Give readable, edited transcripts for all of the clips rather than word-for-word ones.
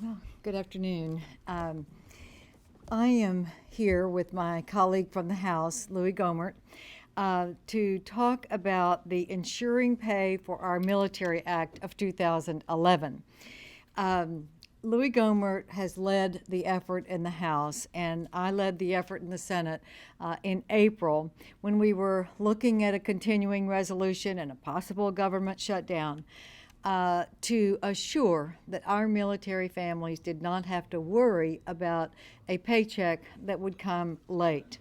Well, good afternoon. I am here with my colleague from the House, Louis Gohmert, to talk about the Ensuring Pay for Our Military Act of 2011. Louis Gohmert has led the effort in the House, and I led the effort in the Senate in April when we were looking at a continuing resolution and a possible government shutdown to assure that our military families did not have to worry about a paycheck that would come late.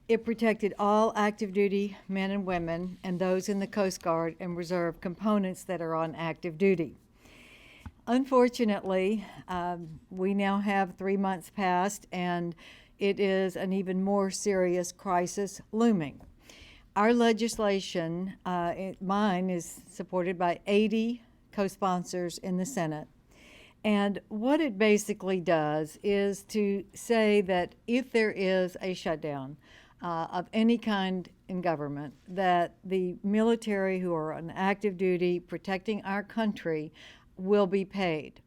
It protected all active duty men and women and those in the Coast Guard and Reserve components that are on active duty. Unfortunately, we now have 3 months past, and it is an even more serious crisis looming. Our legislation, mine is supported by 80 co-sponsors in the Senate. And what it basically does is to say that if there is a shutdown of any kind in government, that the military who are on active duty protecting our country will be paid.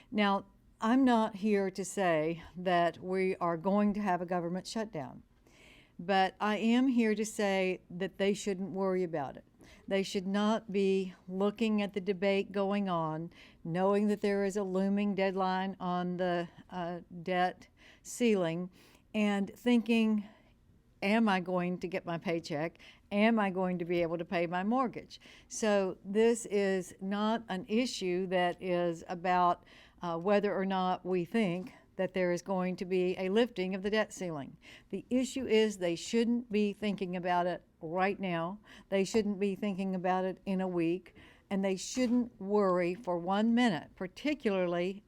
Now, I'm not here to say that we are going to have a government shutdown. But I am here to say that they shouldn't worry about it. They should not be looking at the debate going on, knowing that there is a looming deadline on the debt ceiling, and thinking, am I going to get my paycheck? Am I going to be able to pay my mortgage? So this is not an issue that is about whether or not we think that there is going to be a lifting of the debt ceiling. The issue is they shouldn't be thinking about it right now. They shouldn't be thinking about it in a week. And they shouldn't worry for 1 minute, particularly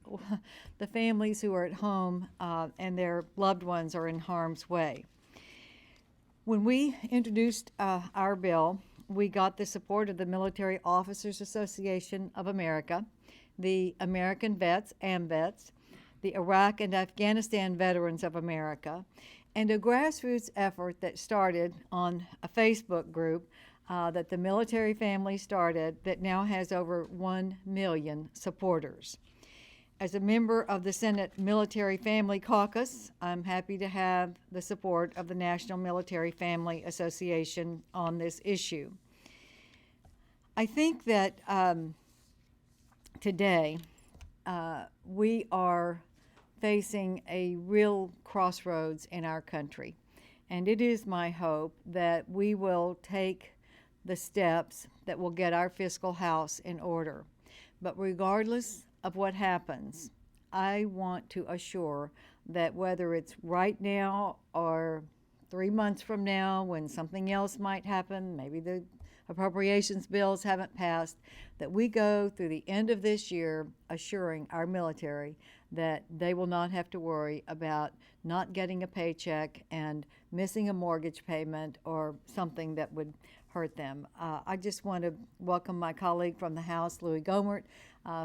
the families who are at home and their loved ones are in harm's way. When we introduced our bill, we got the support of the Military Officers Association of America, the American Vets, AMVETS, the Iraq and Afghanistan Veterans of America, and a grassroots effort that started on a Facebook group that the military family started that now has over 1 million supporters. As a member of the Senate Military Family Caucus, I'm happy to have the support of the National Military Family Association on this issue. I think that today we are facing a real crossroads in our country. And it is my hope that we will take the steps that will get our fiscal house in order. But regardless of what happens, I want to assure that whether it's right now or 3 months from now when something else might happen, maybe the appropriations bills haven't passed, that we go through the end of this year assuring our military that they will not have to worry about not getting a paycheck and missing a mortgage payment or something that would hurt them. I just want to welcome my colleague from the House, Louis Gohmert,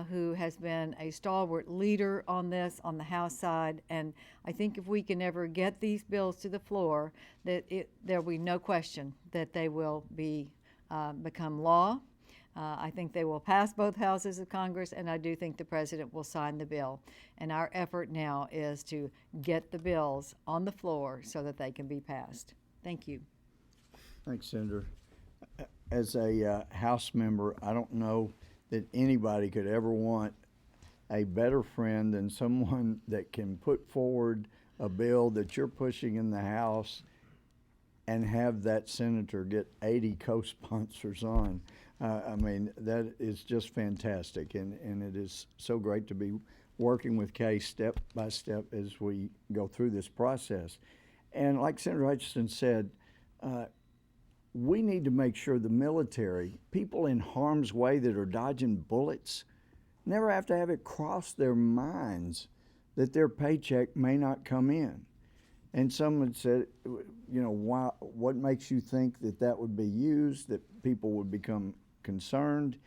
who has been a stalwart leader on this on the House side. And I think if we can ever get these bills to the floor, that there will be no question that they will become law. I think they will pass both houses of Congress, and I do think the president will sign the bill. And our effort now is to get the bills on the floor so that they can be passed. Thank you. Thanks, Senator. As a House member, I don't know that anybody could ever want a better friend than someone that can put forward a bill that you're pushing in the House and have that senator get 80 co-sponsors on. I mean, that is just fantastic, and it is so great to be working with Kay step by step as we go through this process. And like Senator Hutchison said, we need to make sure the military, people in harm's way that are dodging bullets, never have to have it cross their minds that their paycheck may not come in. And someone said, you know, what makes you think that that would be used, that people would become concerned?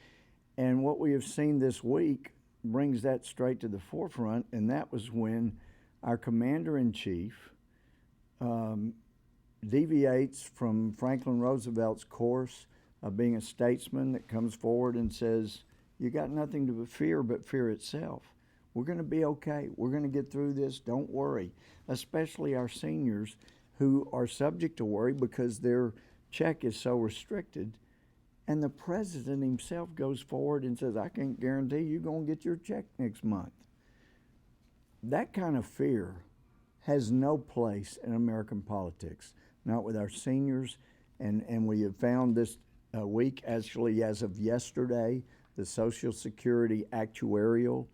And what we have seen this week brings that straight to the forefront, and that was when our commander-in-chief deviates from Franklin Roosevelt's course of being a statesman that comes forward and says, you got nothing to fear but fear itself. We're going to be okay. We're going to get through this. Don't worry. Especially our seniors who are subject to worry because their check is so restricted. And the president himself goes forward and says, I can't guarantee you're going to get your check next month. That kind of fear has no place in American politics, not with our seniors. And we have found this week, actually, as of yesterday, the Social Security actuarial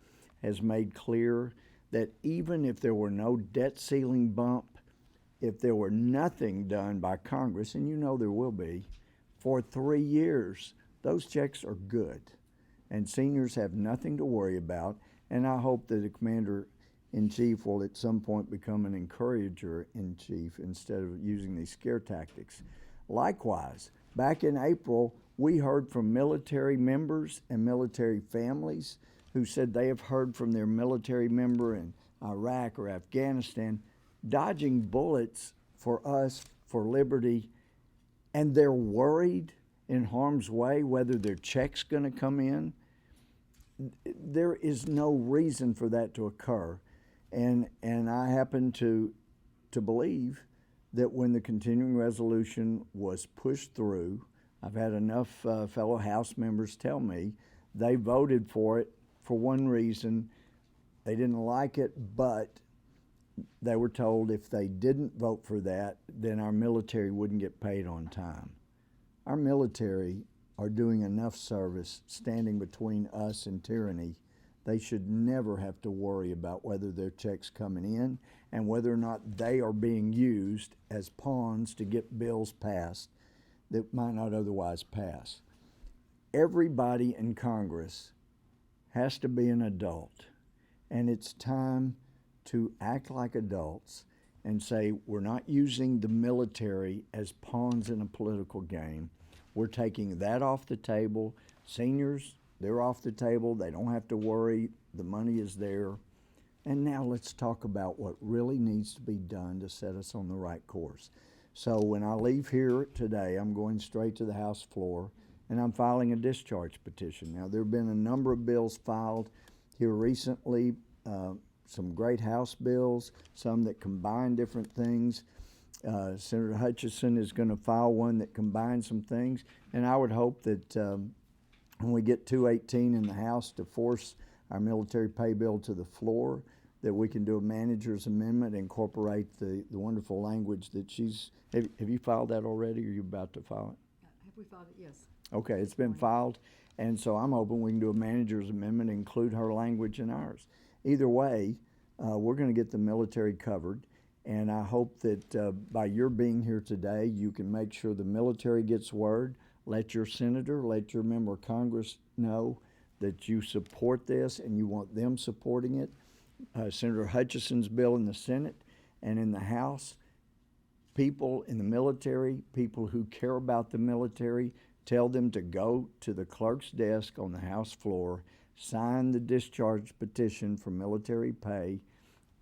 has made clear that even if there were no debt ceiling bump, if there were nothing done by Congress, and you know there will be, for 3 years, those checks are good. And seniors have nothing to worry about. And I hope that the Commander-in-Chief will at some point become an encourager-in-chief instead of using these scare tactics. Likewise, back in April, we heard from military members and military families who said they have heard from their military member in Iraq or Afghanistan dodging bullets for us, for liberty, and they're worried in harm's way whether their check's going to come in. There is no reason for that to occur. And I happen to believe that when the continuing resolution was pushed through, I've had enough fellow House members tell me they voted for it for one reason. They didn't like it, but they were told if they didn't vote for that, then our military wouldn't get paid on time. Our military are doing enough service standing between us and tyranny. They should never have to worry about whether their check's coming in and whether or not they are being used as pawns to get bills passed that might not otherwise pass. Everybody in Congress has to be an adult, and it's time to act like adults and say we're not using the military as pawns in a political game. We're taking that off the table. Seniors, they're off the table. They don't have to worry. The money is there. And now let's talk about what really needs to be done to set us on the right course. So when I leave here today, I'm going straight to the House floor, and I'm filing a discharge petition. Now, there have been a number of bills filed here recently, some great House bills, some that combine different things. Senator Hutchison is going to file one that combines some things, and I would hope that when we get 218 in the House to force our military pay bill to the floor, that we can do a manager's amendment, incorporate the wonderful language that she's, have you filed that already, or are you about to file it? Have we filed it? Yes. Okay, it's been filed, and so I'm hoping we can do a manager's amendment and include her language in ours. Either way, we're going to get the military covered, and I hope that by your being here today, you can make sure the military gets word. Let your senator, let your member of Congress know that you support this and you want them supporting it. Senator Hutchison's bill in the Senate and in the House, people in the military, people who care about the military, tell them to go to the clerk's desk on the House floor, sign the discharge petition for military pay.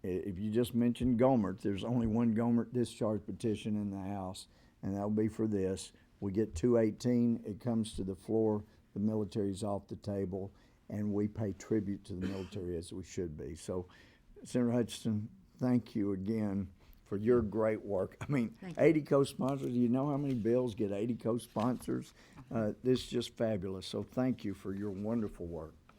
If you just mentioned Gohmert, there's only one Gohmert discharge petition in the House, and that'll be for this. We get 218, it comes to the floor, the military's off the table, and we pay tribute to the military as we should be. So, Senator Hutchison, thank you again for your great work. I mean, 80 co-sponsors, do you know how many bills get 80 co-sponsors? This is just fabulous. So thank you for your wonderful work.